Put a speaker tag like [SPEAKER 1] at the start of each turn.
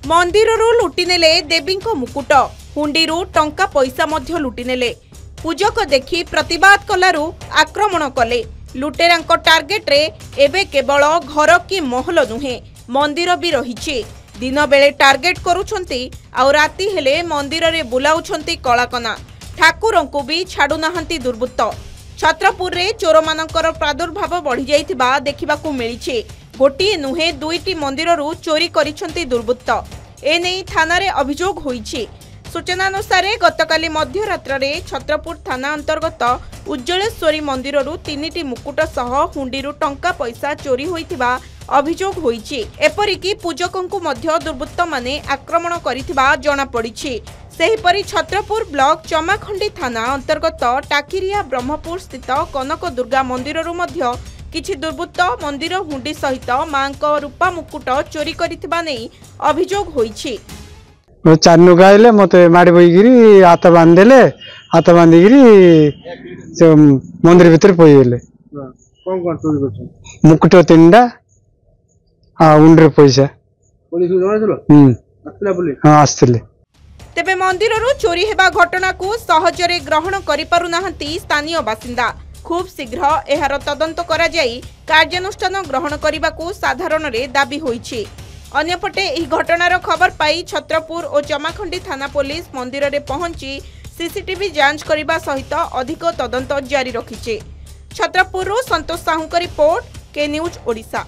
[SPEAKER 1] मंदिररू लुटिनेले देवींको मुकुट हुंडीरू टंका पैसा मध्य लुटिनेले पूजक देखि प्रतिवाद कलारू आक्रमण कले। लुटेरांको टार्गेट रे एबे केवल घर कि महल नुहे मंदिर भी रहिछि। दिन बेले टार्गेट करूछंती आउ राति हेले मंदिर रे बुलाउछंती कलाकना। ठाकुरंकु भी छाडू नाहंती दुर्बृत्त। छत्रपुर रे चोर मानकर प्रादुर्भाव बढ़ी जाइथिबा देखिबाकू मिलिछि। गोटिए नुहे दुईटी मंदिररू चोरी करिछंती दुर्बृत्त। एने थाना रे अभियोग होईछि। सूचना अनुसार गतकाली मध्यरात्र रे छत्रपुर थाना अंतर्गत उज्जलेश्वरी मंदिररू 3टी मुकुट सह हुंडीरू टंका पैसा चोरी होइथिबा अभियोग होईछि। एपरिकी पूजकंकु मध्य दुर्बृत्त माने आक्रमण करिथिबा जणा पड़िछि। सेहिपरि छत्रपुर ब्लॉक चमाखंडी थाना अंतर्गत टाकिरिया ब्रह्मपुर स्थित कनक दुर्गा मंदिररू मध्य किछि दुर्बृत्त मंदिर हुंडी सहित मांको रूपा मुकुट चोरी करिथिबा नै अभियोग होईछि।
[SPEAKER 2] चानु गाइले मते माडी बईगिरी हाथ बांधेले। हाथ बांधिगिरी मंदिर भीतर पईले।
[SPEAKER 3] कौन कौन चोरी करछन?
[SPEAKER 2] मुकुट 3टा आ उंडर पैसा।
[SPEAKER 3] पुलिस जणाइलो? आस्तिला पुलिस?
[SPEAKER 2] हां आस्तिले।
[SPEAKER 1] तेबे मंदिररू चोरी हेबा घटना को सहजरे ग्रहण करि पारु नाहंती स्थानीय बासिंदा। खूब शीघ्र एहार तदंत करा जाई कार्यानुष्ठान ग्रहण करिबाकू साधारण रे दाबी होईछि। अन्यपटे एही घटनार खबर पाई छत्रपुर और चमाखंडी थाना पुलिस मंदिर रे पहुंची सीसीटीवी जांच करिबा सहित अधिक तदंत जारी रखिछि। छत्रपुर संतोष साहू का रिपोर्ट, के न्यूज ओडिशा।